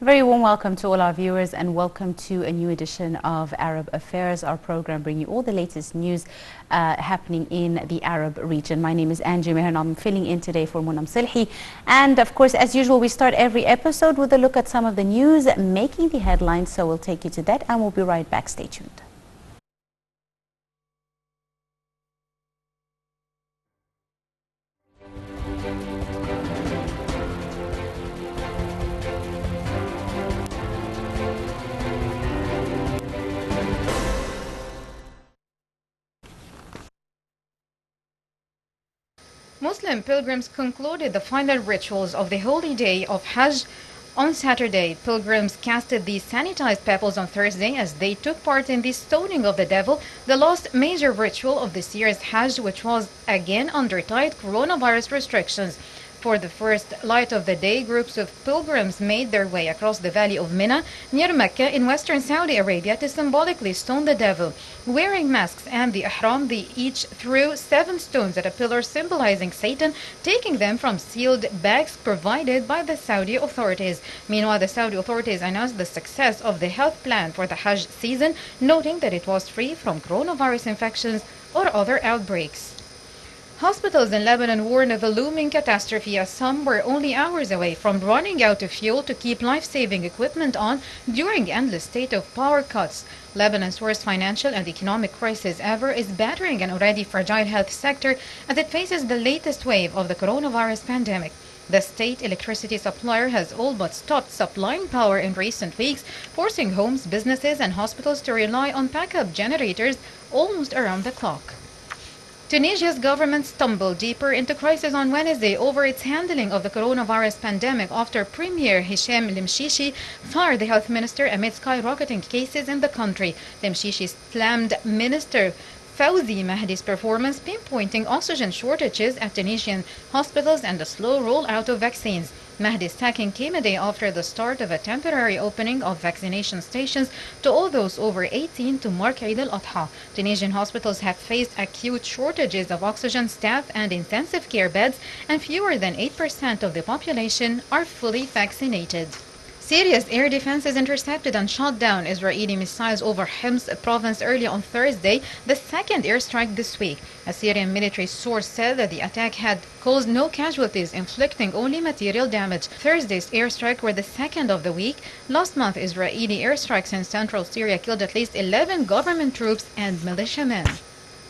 A very warm welcome to all our viewers and welcome to a new edition of Arab Affairs, our program bringing you all the latest news happening in the Arab region. My name is Angie Meher and I'm filling in today for Munam Silhi. And of course, as usual, we start every episode with a look at some of the news making the headlines. So we'll take you to that and we'll be right back. Stay tuned. Muslim pilgrims concluded the final rituals of the holy day of Hajj on Saturday. Pilgrims casted the sanitized pebbles on Thursday as they took part in the stoning of the devil, the last major ritual of this year's Hajj, which was again under tight coronavirus restrictions. For the first light of the day, groups of pilgrims made their way across the valley of Mina near Mecca in western Saudi Arabia to symbolically stone the devil. Wearing masks and the ihram, they each threw 7 stones at a pillar symbolizing Satan, taking them from sealed bags provided by the Saudi authorities. Meanwhile, the Saudi authorities announced the success of the health plan for the Hajj season, noting that it was free from coronavirus infections or other outbreaks. Hospitals in Lebanon warned of a looming catastrophe as some were only hours away from running out of fuel to keep life-saving equipment on during endless state of power cuts. Lebanon's worst financial and economic crisis ever is battering an already fragile health sector as it faces the latest wave of the coronavirus pandemic. The state electricity supplier has all but stopped supplying power in recent weeks, forcing homes, businesses, and hospitals to rely on backup generators almost around the clock. Tunisia's government stumbled deeper into crisis on Wednesday over its handling of the coronavirus pandemic after Premier Hichem El-Mshishi fired the health minister amid skyrocketing cases in the country. El-Mshishi slammed Minister Fawzi Mahdi's performance, pinpointing oxygen shortages at Tunisian hospitals and the slow rollout of vaccines. Mahdi's tacking came a day after the start of a temporary opening of vaccination stations to all those over 18 to mark Eid al-Adha. Tunisian hospitals have faced acute shortages of oxygen staff and intensive care beds, and fewer than 8% of the population are fully vaccinated. Syria's air defenses intercepted and shot down Israeli missiles over Homs province early on Thursday, the second airstrike this week. A Syrian military source said that the attack had caused no casualties, inflicting only material damage. Thursday's airstrike were the second of the week. Last month, Israeli airstrikes in central Syria killed at least 11 government troops and militiamen.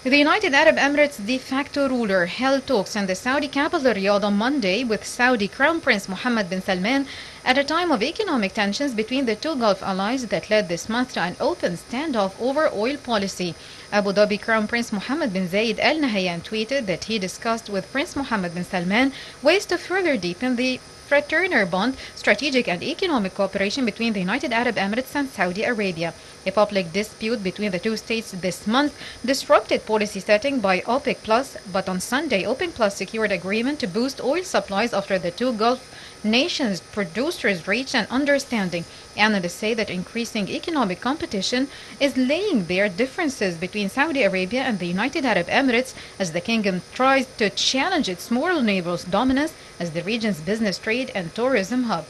The United Arab Emirates de facto ruler held talks in the Saudi capital Riyadh on Monday with Saudi Crown Prince Mohammed bin Salman at a time of economic tensions between the two Gulf allies that led this month to an open standoff over oil policy. Abu Dhabi Crown Prince Mohammed bin Zayed Al Nahyan tweeted that he discussed with Prince Mohammed bin Salman ways to further deepen the fraternal bond, strategic and economic cooperation between the United Arab Emirates and Saudi Arabia. A public dispute between the two states this month disrupted policy setting by OPEC+, but on Sunday, OPEC+ secured agreement to boost oil supplies after the two Gulf nations producers reached an understanding. Analysts say that increasing economic competition is laying bare differences between Saudi Arabia and the United Arab Emirates as the kingdom tries to challenge its moral neighbor's dominance as the region's business, trade, and tourism hub.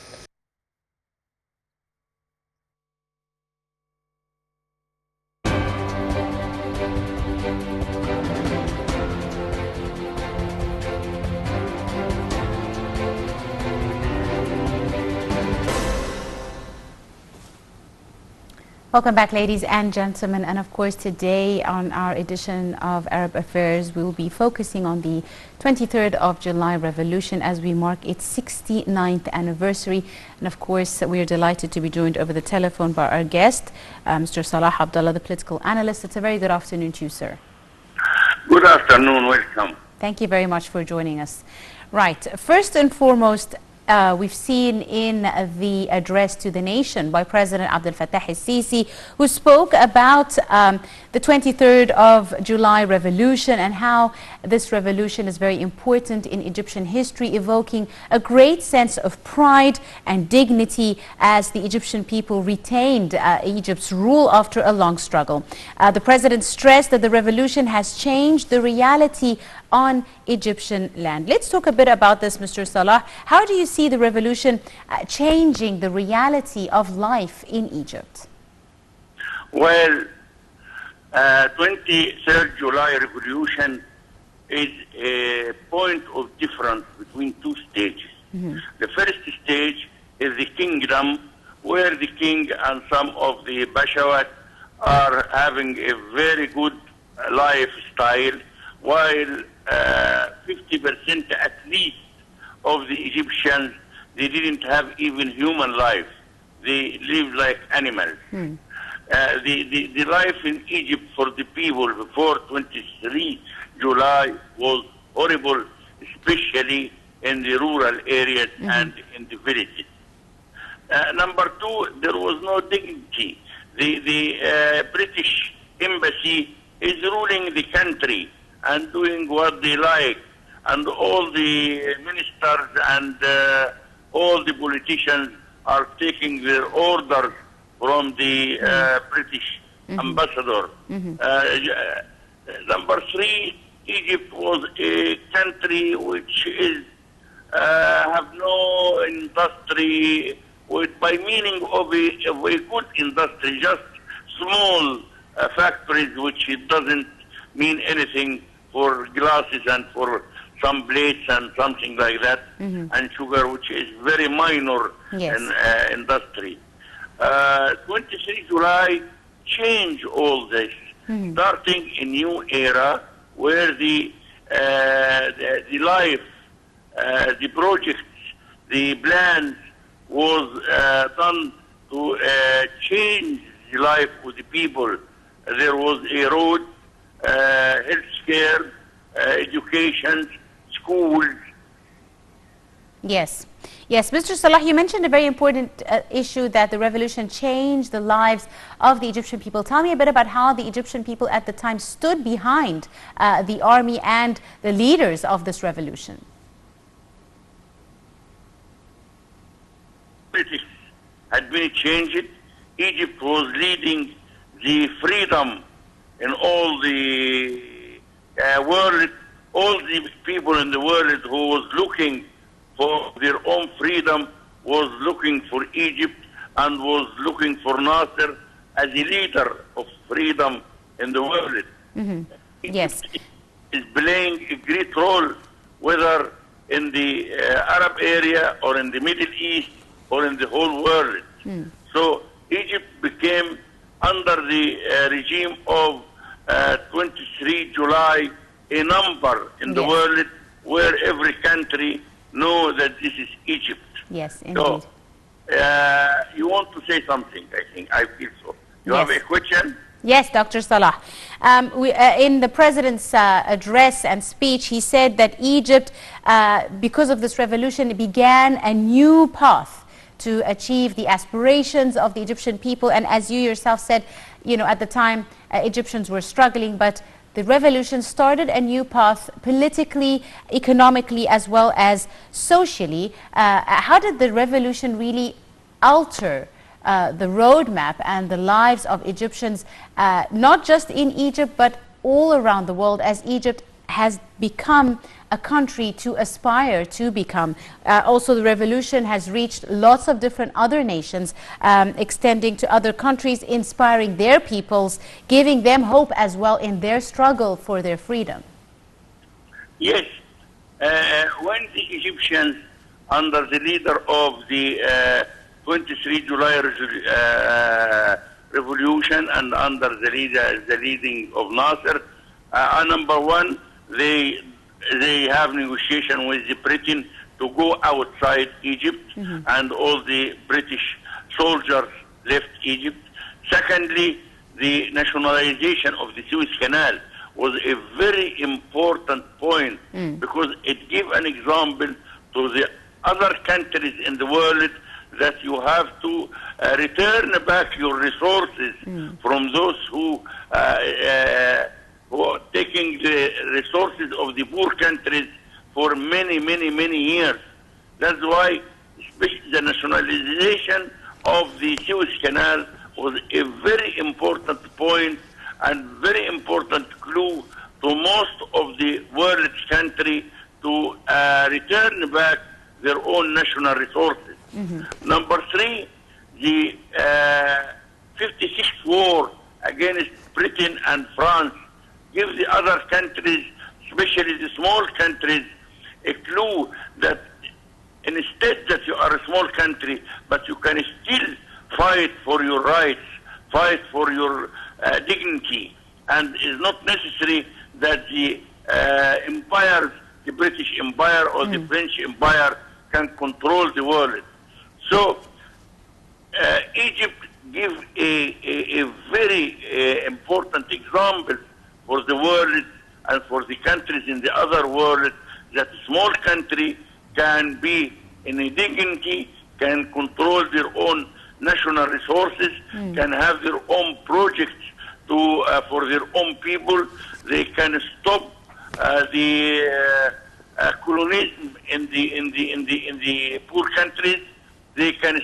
Welcome back, ladies and gentlemen, and of course today on our edition of Arab Affairs we will be focusing on the 23rd of July revolution as we mark its 69th anniversary. And of course we are delighted to be joined over the telephone by our guest, Mr. Salah Abdullah, the political analyst. It's a very good afternoon to you, sir. Good afternoon, welcome. Thank you very much for joining us. Right, first and foremost, we've seen in the address to the nation by President Abdel Fattah el-Sisi, who spoke about the 23rd of July revolution and how this revolution is very important in Egyptian history, evoking a great sense of pride and dignity as the Egyptian people retained Egypt's rule after a long struggle. The president stressed that the revolution has changed the reality on Egyptian land. Let's talk a bit about this, Mr. Salah. How do you see the revolution changing the reality of life in Egypt? Well, 23rd July revolution is a point of difference between two stages. The first stage is the kingdom, where the king and some of the Bashawat are having a very good lifestyle, while 50% at least of the Egyptians, they didn't have even human life. They lived like animals. The life in Egypt for the people before 23 July was horrible, especially in the rural areas and in the villages. Number two, there was no dignity. The British embassy is ruling the country and doing what they like, and all the ministers and all the politicians are taking their orders from the British ambassador. Number three, Egypt was a country which is have no industry, by meaning of a good industry, just small factories, which it doesn't mean anything, for glasses and for some plates and something like that, and sugar, which is very minor in industry. 23 July changed all this, starting a new era where the life, the projects, the plans was done to change the life of the people. There was a road, healthcare, education, schools. Yes. Yes, Mr. Salah, you mentioned a very important issue, that the revolution changed the lives of the Egyptian people. Tell me a bit about how the Egyptian people at the time stood behind the army and the leaders of this revolution. Politics had been changed. Egypt was leading the freedom in all the world. All the people in the world who was looking for their own freedom was looking for Egypt and was looking for Nasser as a leader of freedom in the world. Yes. Egypt is playing a great role, whether in the Arab area or in the Middle East or in the whole world. So Egypt became, under the regime of 23 July, a number in the world where every country know that this is Egypt. Yes, indeed. So, you want to say something, I feel so. You have a question? Yes, Dr. Salah. In the President's address and speech, he said that Egypt, because of this revolution, began a new path to achieve the aspirations of the Egyptian people. And as you yourself said, you know, at the time, Egyptians were struggling, but the revolution started a new path politically, economically, as well as socially. How did the revolution really alter the roadmap and the lives of Egyptians, not just in Egypt, but all around the world, as Egypt has become a country to aspire to become? Also, the revolution has reached lots of different other nations, extending to other countries, inspiring their peoples, giving them hope as well in their struggle for their freedom. Yes. When the Egyptians, under the leader of the 23 July revolution and under the leading of Nasser, number one, they have negotiation with the Britain to go outside Egypt, and all the British soldiers left Egypt. Secondly, the nationalization of the Suez Canal was a very important point, because it gave an example to the other countries in the world that you have to return back your resources from those who are taking the resources of the poor countries for many, many, many years. That's why especially the nationalization of the Suez Canal was a very important point and very important clue to most of the world's country to return back their own national resources. Number three, the 56th war against Britain and France gives the other countries, especially the small countries, a clue that instead that you are a small country, but you can still fight for your rights, fight for your dignity, and it's not necessary that the empires, the British Empire or the French Empire, can control the world. So Egypt gives a very important example for the world and for the countries in the other world that a small country can be in a dignity, can control their own national resources, can have their own projects to for their own people. They can stop the colonialism in the poor countries. They can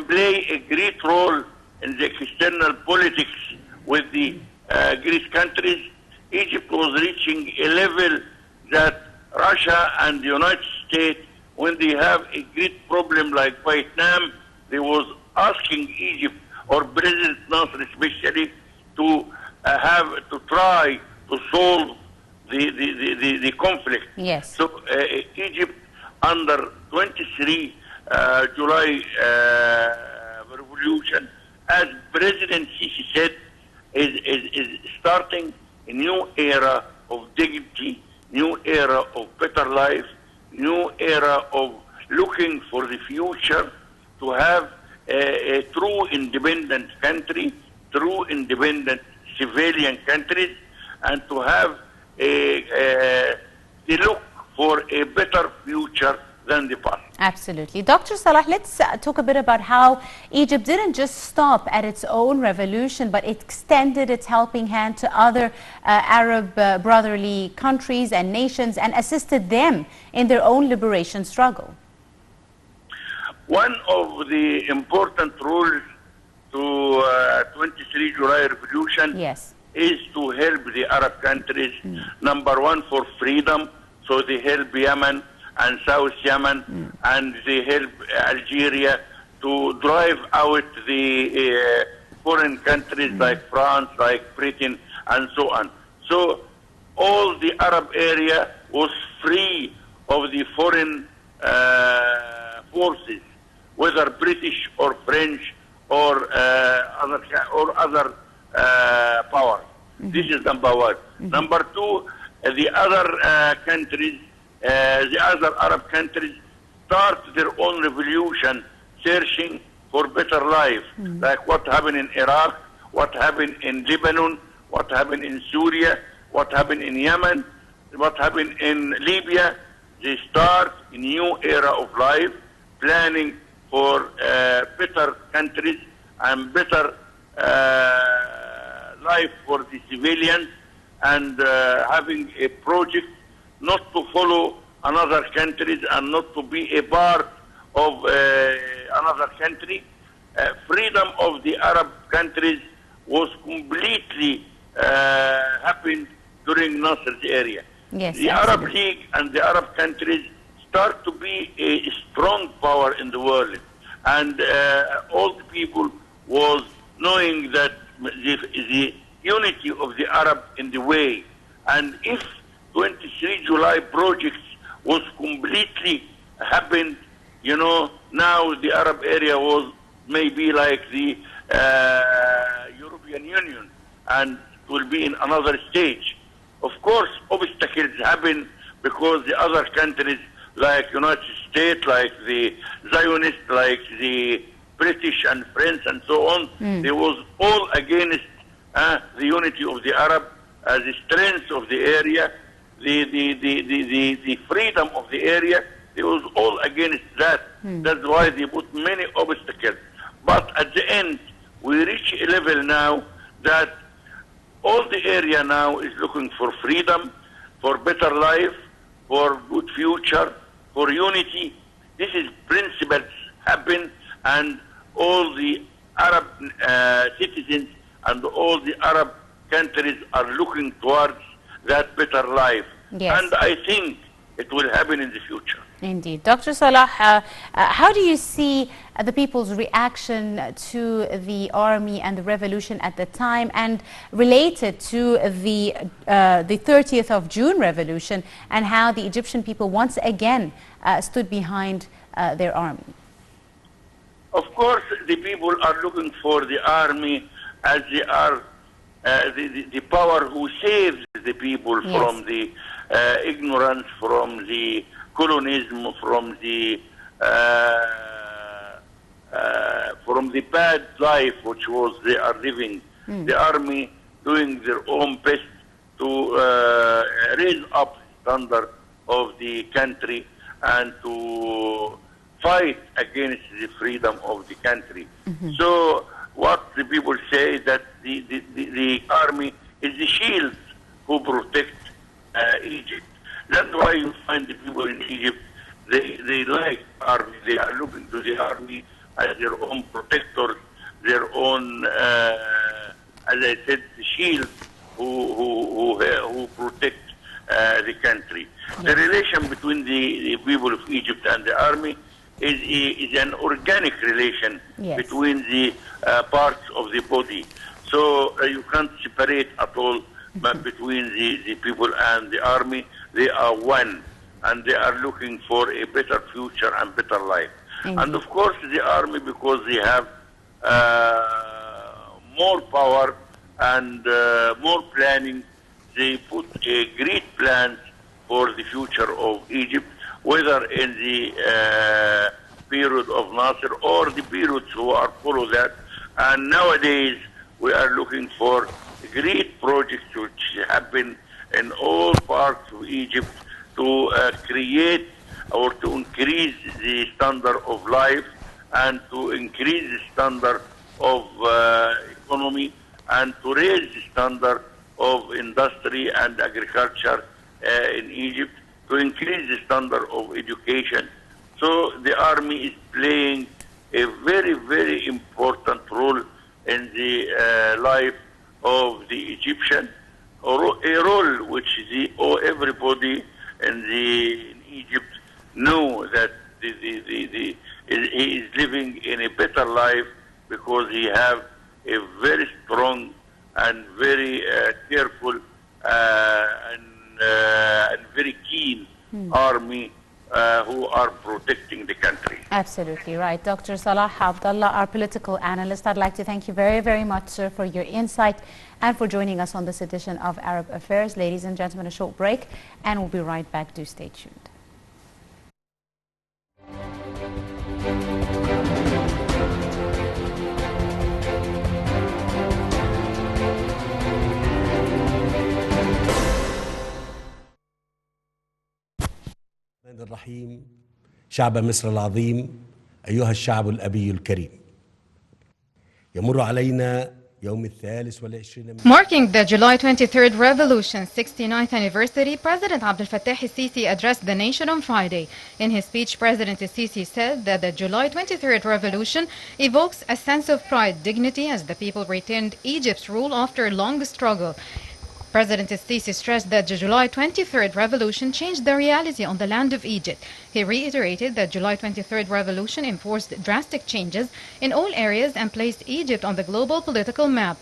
play a great role in the external politics with the Greece countries. Egypt was reaching a level that Russia and the United States, when they have a great problem like Vietnam, they was asking Egypt or President Nasser especially to try to solve the conflict. Yes. So Egypt under 23 July revolution, as President Sisi said, is starting a new era of dignity, new era of better life, new era of looking for the future, to have a true independent country, true independent civilian countries, and to have the look for a better future than the past. Absolutely. Dr. Salah, let's talk a bit about how Egypt didn't just stop at its own revolution, but it extended its helping hand to other Arab brotherly countries and nations and assisted them in their own liberation struggle. One of the important rules to 23 July revolution Yes. is to help the Arab countries, number one, for freedom. So they help Yemen and South Yemen, and they help Algeria to drive out the foreign countries like France, like Britain, and so on. So all the Arab area was free of the foreign forces, whether British or French or other powers. This is number one. Number two, the other countries, the other Arab countries start their own revolution, searching for better life, like what happened in Iraq, what happened in Lebanon, what happened in Syria, what happened in Yemen, what happened in Libya. They start a new era of life, planning for better countries and better life for the civilians, and having a project not to follow another countries and not to be a part of another country. Freedom of the Arab countries was completely happened during Nasser's area. Yes, the Arab League and the Arab countries start to be a strong power in the world, and all the people was knowing that the unity of the Arab in the way, and if 23 July projects was completely happened, you know, now the Arab area was maybe like the European Union, and will be in another stage. Of course, obstacles happen because the other countries like United States, like the Zionists, like the British and French and so on, they was all against the unity of the Arab, the strength of the area, the freedom of the area. They was all against that. That's why they put many obstacles. But at the end, we reach a level now that all the area now is looking for freedom, for better life, for good future, for unity. This is principles happen, and all the Arab citizens and all the Arab countries are looking towards that better life. Yes. And I think it will happen in the future. Indeed. Dr. Salah, how do you see the people's reaction to the army and the revolution at the time, and related to the 30th of June revolution, and how the Egyptian people once again stood behind their army? Of course, the people are looking for the army as they are the power who saves the people Yes. from the ignorance, from the colonism, from the bad life which was they are living. The army doing their own best to raise up the standard of the country and to fight against the freedom of the country. So what the people say that the army is the shield who protect Egypt. That's why you find the people in Egypt, they like army. They are looking to the army as their own protectors, their own, as I said, the shield who protect the country. The relation between the people of Egypt and the army is an organic relation Yes. between the parts of the body. So you can't separate at all between the people and the army. They are one, and they are looking for a better future and better life. And of course the army, because they have more power and more planning, they put a great plans for the future of Egypt, whether in the period of Nasser or the periods who are follow that. And nowadays we are looking for great projects which happen in all parts of Egypt to create or to increase the standard of life and to increase the standard of economy and to raise the standard of industry and agriculture in Egypt, to increase the standard of education. So the army is playing a very, very important role in the life of the Egyptian, a role which everybody in Egypt know that he is living in a better life because he have a very strong and very careful and very keen army who are protecting the country. Absolutely right. Dr. Salah Abdallah, our political analyst, I'd like to thank you very, very much, sir, for your insight and for joining us on this edition of Arab Affairs. Ladies and gentlemen, a short break, and we'll be right back. Do stay tuned. الرحمن الرحيم. شعب مصر العظيم، أيها الشعب الأبي الكريم، يمر علينا يوم 23 Marking the July 23rd Revolution's 69th anniversary, President Abdel Fattah el-Sisi addressed the nation on Friday. In his speech, President el-Sisi said that the July 23rd Revolution evokes a sense of pride, dignity as the people retained Egypt's rule after a long struggle. President el-Sisi stressed that the July 23rd Revolution changed the reality on the land of Egypt. He reiterated that July 23rd Revolution enforced drastic changes in all areas and placed Egypt on the global political map.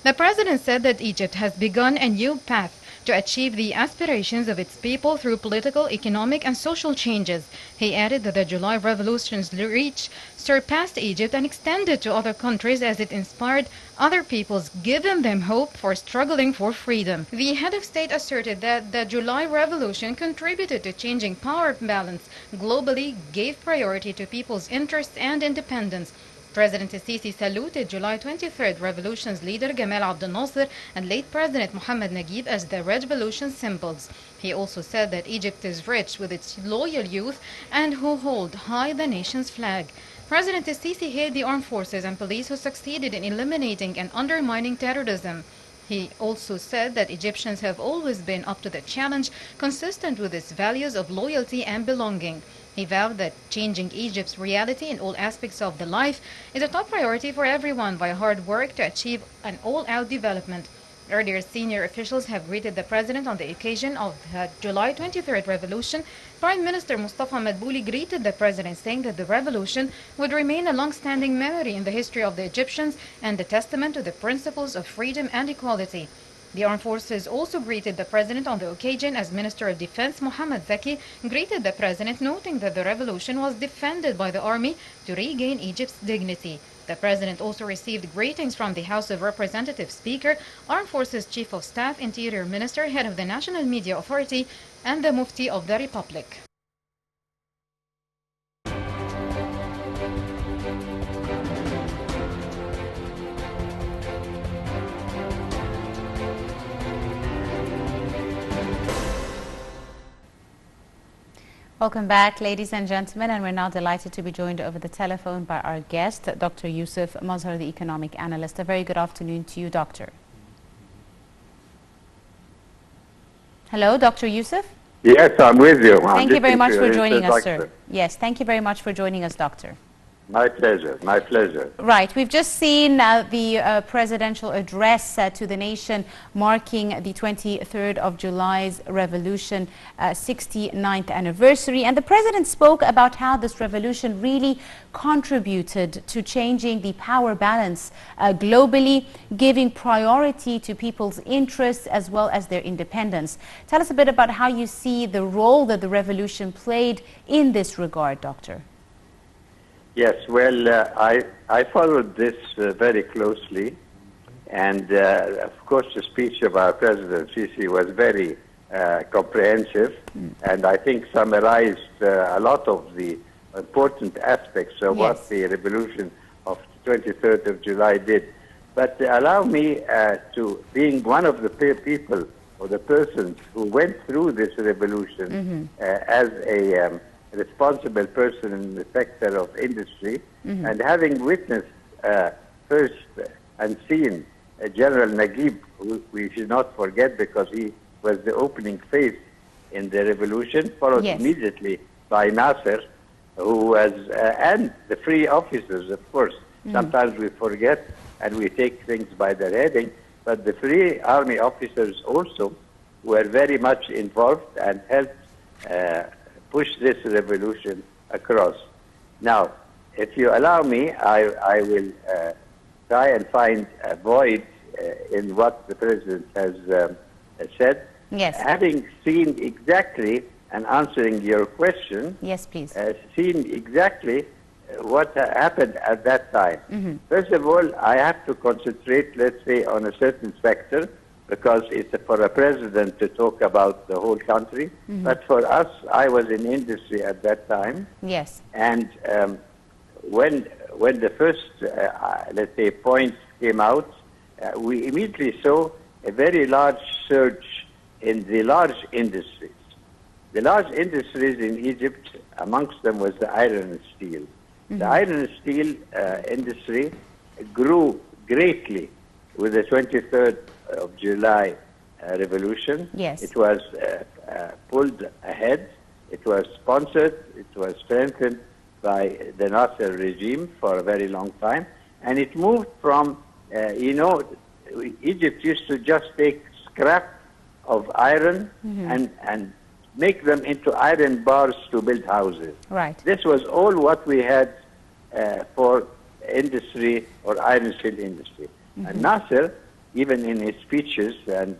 The president said that Egypt has begun a new path to achieve the aspirations of its people through political, economic, and social changes. He added that the July Revolution's reach surpassed Egypt and extended to other countries as it inspired other peoples, giving them hope for struggling for freedom. The head of state asserted that the July Revolution contributed to changing power balance globally, gave priority to people's interests and independence. President el-Sisi saluted July 23rd Revolution's leader Gamal Abdel Nasser and late President Mohammed Naguib as the revolution symbols. He also said that Egypt is rich with its loyal youth and who hold high the nation's flag. President el-Sisi hailed the armed forces and police who succeeded in eliminating and undermining terrorism. He also said that Egyptians have always been up to the challenge, consistent with its values of loyalty and belonging. He vowed that changing Egypt's reality in all aspects of the life is a top priority for everyone via hard work to achieve an all-out development. Earlier, senior officials have greeted the president on the occasion of the July 23rd revolution. Prime Minister Mustafa Madbouli greeted the president, saying that the revolution would remain a long-standing memory in the history of the Egyptians and a testament to the principles of freedom and equality. The armed forces also greeted the president on the occasion as Minister of Defense Mohammed Zaki greeted the president, noting that the revolution was defended by the army to regain Egypt's dignity. The president also received greetings from the House of Representatives Speaker, Armed Forces Chief of Staff, Interior Minister, Head of the National Media Authority, and the Mufti of the Republic. Welcome back, ladies and gentlemen, and we're now delighted to be joined over the telephone by our guest, Dr. Yusuf Mazhar, the economic analyst. A very good afternoon to you, Doctor. Hello, Dr. Yusuf? Yes, I'm with you. Thank you very much for joining us, sir. Yes, thank you very much for joining us, Doctor. My pleasure, my pleasure. Right, we've just seen the presidential address to the nation marking the 23rd of July's revolution 69th anniversary, and the president spoke about how this revolution really contributed to changing the power balance globally, giving priority to people's interests as well as their independence. Tell us a bit about how you see the role that the revolution played in this regard, Doctor. Yes, well, I followed this very closely, and of course the speech of our President Sisi was very comprehensive, and I think summarized a lot of the important aspects of what the revolution of the 23rd of July did. But allow me to, being one of the people or the persons who went through this revolution as a responsible person in the sector of industry, and having witnessed first and seen General Naguib, who we should not forget because he was the opening face in the revolution, followed immediately by Nasser, who was, and the free officers, of course. Sometimes we forget and we take things by their heading, but the free army officers also were very much involved and helped push this revolution across. Now, if you allow me, I will try and find a void in what the President has said. Yes. Having seen exactly, and answering your question, yes, please. Seen exactly what happened at that time. First of all, I have to concentrate, let's say, on a certain sector, because it's for a president to talk about the whole country. But for us, I was in industry at that time. Yes. And when the first, let's say, point came out, we immediately saw a very large surge in the large industries. The large industries in Egypt, amongst them was the iron and steel. The iron and steel industry grew greatly with the 23rd of July revolution. Yes. It was pulled ahead, it was sponsored, it was strengthened by the Nasser regime for a very long time, and it moved from, Egypt used to just take scrap of iron and make them into iron bars to build houses. Right. This was all what we had for industry or iron steel industry. And Nasser, even in his speeches, and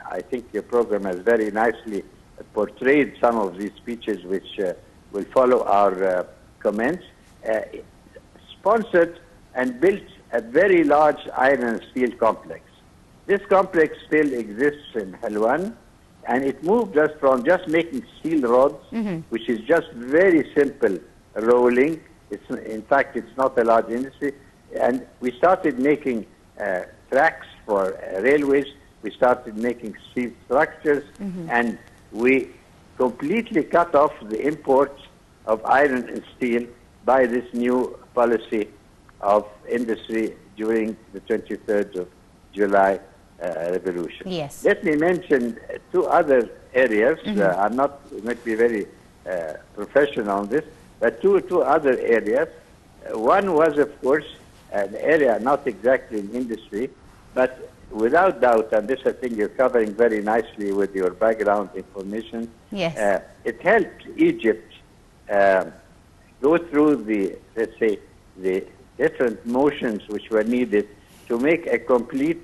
I think your program has very nicely portrayed some of these speeches which will follow our comments, sponsored and built a very large iron and steel complex. This complex still exists in Helwan, and it moved us from just making steel rods, which is just very simple rolling. In fact, it's not a large industry. And we started making tracks for railways. We started making steel structures, and we completely cut off the imports of iron and steel by this new policy of industry during the 23rd of July revolution. Yes. Let me mention two other areas. I'm not going to be very professional on this, but two other areas. One was, of course, an area not exactly in industry, but without doubt, and this I think you're covering very nicely with your background information, Yes. it helped Egypt go through the, let's say, the different motions which were needed to make a complete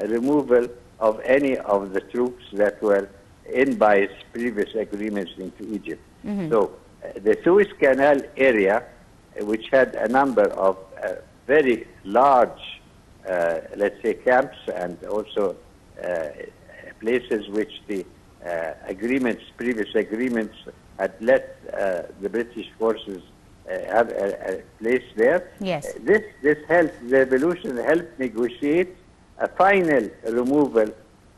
removal of any of the troops that were in by its previous agreements into Egypt. So the Suez Canal area, which had a number of very large, let's say, camps and also places which the previous agreements had let the British forces have a place there. Yes. This helped, the revolution helped negotiate a final removal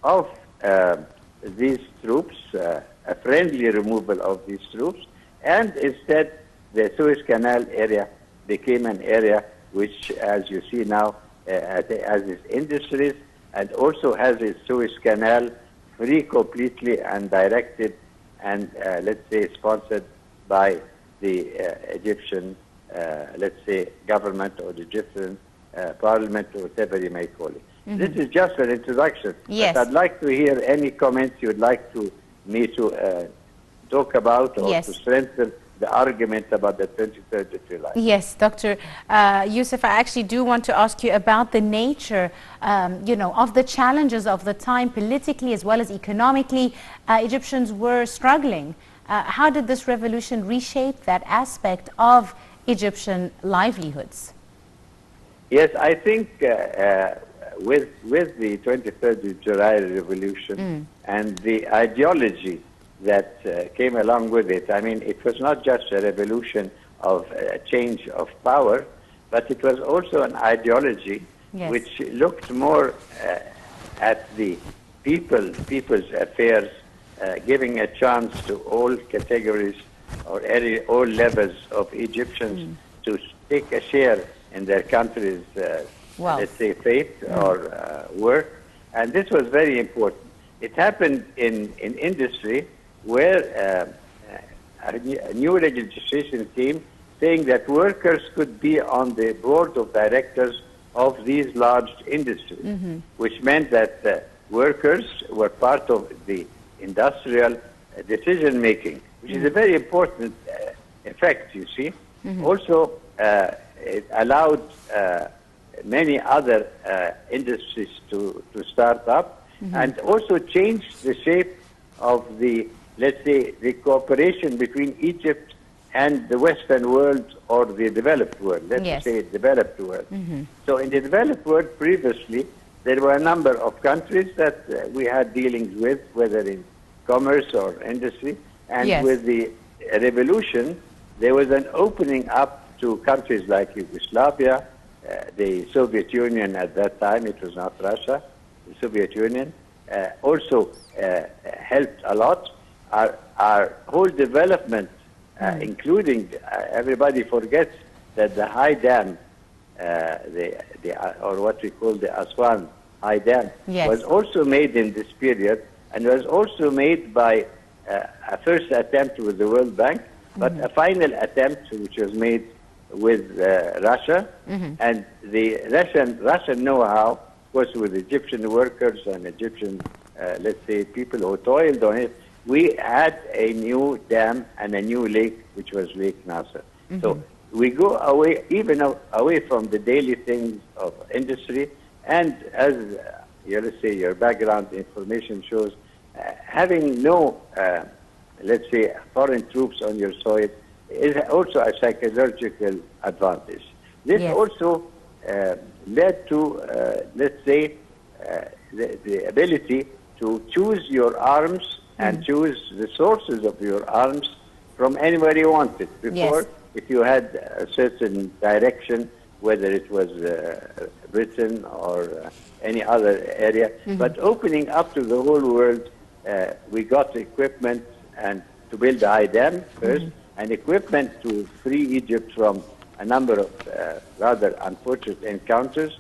of these troops, a friendly removal of these troops, and instead the Suez Canal area became an area which, as you see now, has its industries and also has its Suez Canal free completely and directed and, let's say, sponsored by the Egyptian, let's say, government or the Egyptian parliament or whatever you may call it. This is just an introduction. Yes. But I'd like to hear any comments you'd like me to talk about or Yes. to strengthen the argument about the 23rd of July. Yes, Dr. Youssef, I actually do want to ask you about the nature, of the challenges of the time politically as well as economically. Egyptians were struggling. How did this revolution reshape that aspect of Egyptian livelihoods? Yes, I think with the 23rd of July revolution and the ideology that came along with it, I mean, it was not just a revolution of a change of power, but it was also an ideology Yes. which looked more at the people's affairs, giving a chance to all categories or all levels of Egyptians to take a share in their country's, Wealth. let's say, faith or work. And this was very important. It happened in industry where a new legislation came saying that workers could be on the board of directors of these large industries, which meant that workers were part of the industrial decision making, which is a very important effect, you see. Also, it allowed many other industries to start up and also changed the shape of the, let's say, the cooperation between Egypt and the Western world or the developed world. Let's Yes. say developed world. So in the developed world previously, there were a number of countries that we had dealings with, whether in commerce or industry. And Yes. with the revolution, there was an opening up to countries like Yugoslavia, the Soviet Union at that time. It was not Russia. The Soviet Union also helped a lot. Our whole development, including everybody forgets that the High Dam, or what we call the Aswan High Dam, Yes. was also made in this period and was also made by a first attempt with the World Bank, but a final attempt which was made with Russia, and the Russian know-how was with Egyptian workers and Egyptian, let's say, people who toiled on it. We had a new dam and a new lake, which was Lake Nasser. So we go away, even away from the daily things of industry, and as let's say your background information shows, having no, let's say, foreign troops on your soil is also a psychological advantage. This Yes. also led to, let's say, the ability to choose your arms and choose the sources of your arms from anywhere you wanted. Before, Yes. if you had a certain direction, whether it was Britain or any other area, but opening up to the whole world, we got equipment and to build the High Dam first, and equipment to free Egypt from a number of rather unfortunate encounters.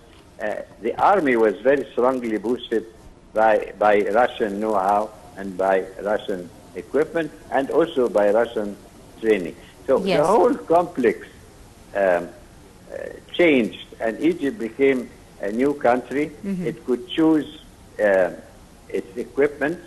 The army was very strongly boosted by Russian know-how and by Russian equipment and also by Russian training. So Yes. the whole complex changed, and Egypt became a new country, it could choose its equipment,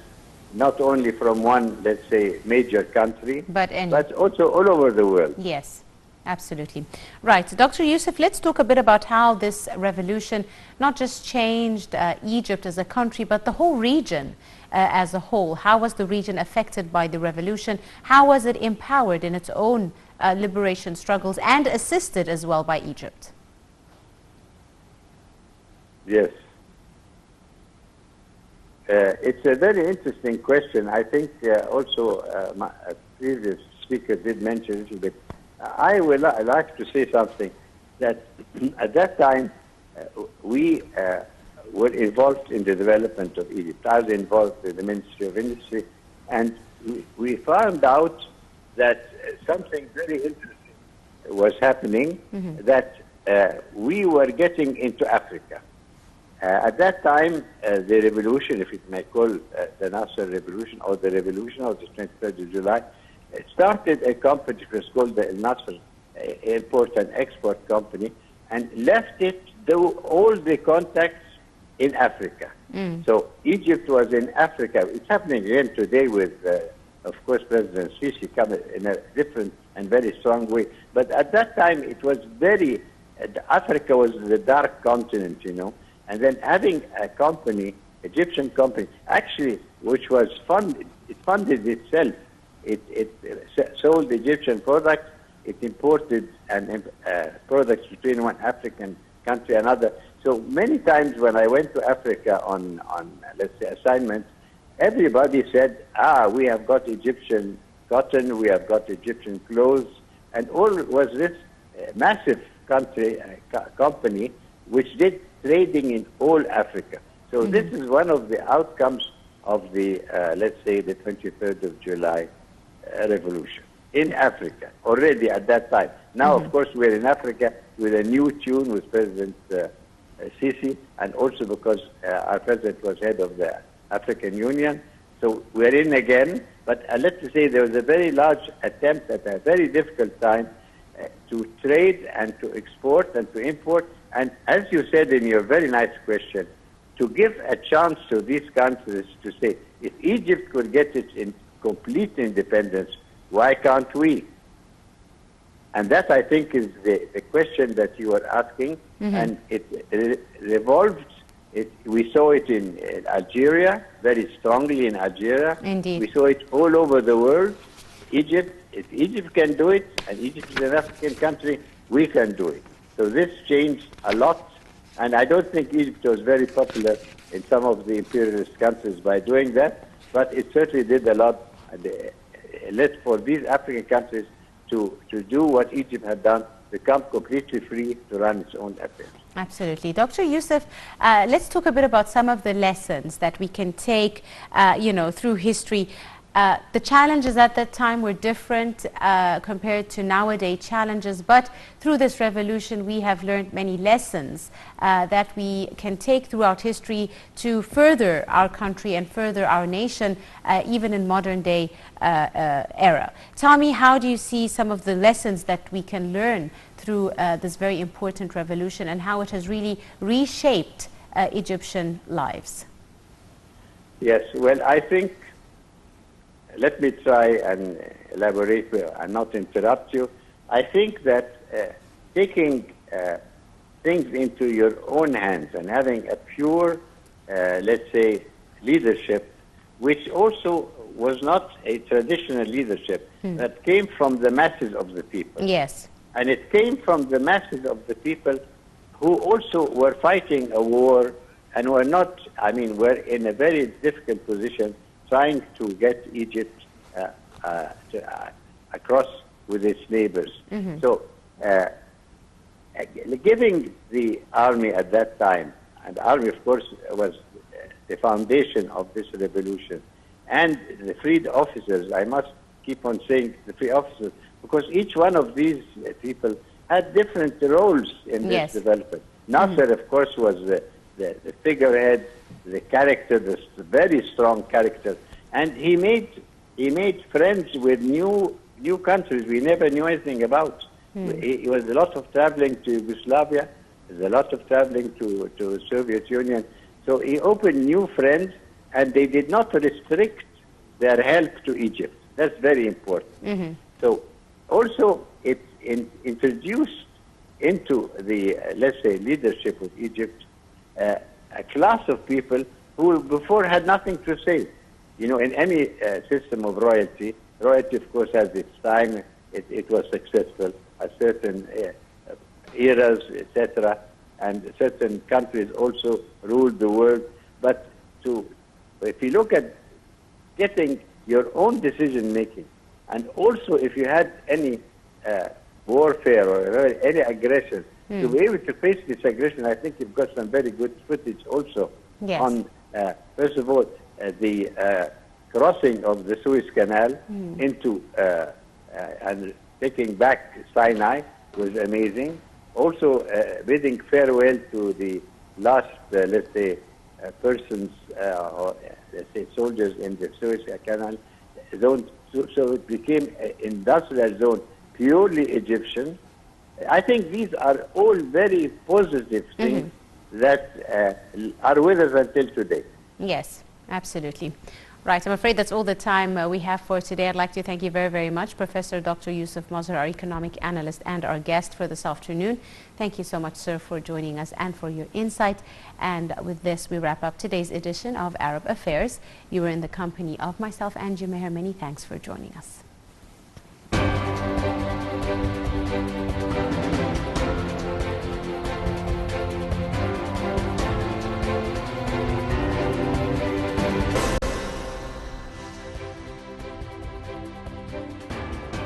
not only from one, let's say, major country, But also all over the world. Yes, absolutely. Right. Dr. Youssef, let's talk a bit about how this revolution not just changed Egypt as a country, but the whole region as a whole. How was the region affected by the revolution? How was it empowered in its own liberation struggles and assisted as well by Egypt? Yes. It's a very interesting question. I think also a previous speaker did mention a little bit. I would like to say something that at that time we were involved in the development of Egypt. I was involved with the Ministry of Industry, and we found out that something very interesting was happening, that we were getting into Africa. At that time, the revolution, if it may call the Nasser Revolution or the revolution of the 23rd of July, started a company which was called the Nasser Import and Export Company, and left it do all the contacts in Africa. So Egypt was in Africa. It's happening again today with, of course, President Sisi coming in a different and very strong way. But at that time, it was very, Africa was the dark continent, you know. And then having a company, Egyptian company, actually, which was funded, it funded itself. It sold Egyptian products. It imported products between one African country and another. So many times when I went to Africa on let's say, assignments, everybody said, we have got Egyptian cotton, we have got Egyptian clothes, and all was this massive company which did trading in all Africa. So this is one of the outcomes of the, let's say, the 23rd of July revolution in Africa, already at that time. Now, of course, we're in Africa with a new tune with President Sisi, and also because our president was head of the African Union. So we're in again, but let's say there was a very large attempt at a very difficult time to trade and to export and to import. And as you said in your very nice question, to give a chance to these countries to say, if Egypt could get its complete independence, why can't we? And that, I think, is the question that you are asking. And it revolved. We saw it in Algeria, very strongly in Algeria. Indeed. We saw it all over the world. Egypt, if Egypt can do it, and Egypt is an African country, we can do it. So this changed a lot, and I don't think Egypt was very popular in some of the imperialist countries by doing that, but it certainly did a lot for these African countries to do what Egypt had done, become completely free to run its own affairs. Absolutely. Dr. Youssef, let's talk a bit about some of the lessons that we can take, through history. The challenges at that time were different compared to nowadays challenges, but through this revolution we have learned many lessons that we can take throughout history to further our country and further our nation, even in modern day era. Tell me, how do you see some of the lessons that we can learn through this very important revolution and how it has really reshaped Egyptian lives? Yes, well, I think, let me try and elaborate and not interrupt you. I think that taking things into your own hands and having a pure, let's say, leadership, which also was not a traditional leadership, that came from the masses of the people. Yes. And it came from the masses of the people who also were fighting a war and were not, were in a very difficult position, trying to get Egypt across with its neighbors. So giving the army at that time, and the army, of course, was the foundation of this revolution, and the freed officers, I must keep on saying the free officers, because each one of these people had different roles in this development. Nasser, of course, was the figurehead, the character, the very strong character, and he made friends with new countries we never knew anything about. It was a lot of traveling to Yugoslavia, There's a lot of traveling to Soviet Union. So he opened new friends, and they did not restrict their help to Egypt. That's very important. So also it introduced into the, let's say, leadership of Egypt, a class of people who before had nothing to say. You know, in any system of royalty, of course has its time. It was successful at certain eras, etc., and certain countries also ruled the world. But if you look at getting your own decision making, and also if you had any warfare or any aggression, to be able to face this aggression, I think you've got some very good footage also on, first of all, the crossing of the Suez Canal into and taking back Sinai was amazing. Also bidding farewell to the last, let's say, persons or let's say soldiers in the Suez Canal zone. So it became an industrial zone, purely Egyptian. I think these are all very positive things that are with us until today. Yes, absolutely. Right, I'm afraid that's all the time we have for today. I'd like to thank you very, very much, Professor Dr. Yusuf Mazhar, our economic analyst and our guest for this afternoon. Thank you so much, sir, for joining us and for your insight. And with this, we wrap up today's edition of Arab Affairs. You were in the company of myself, Angie Meher. Many thanks for joining us.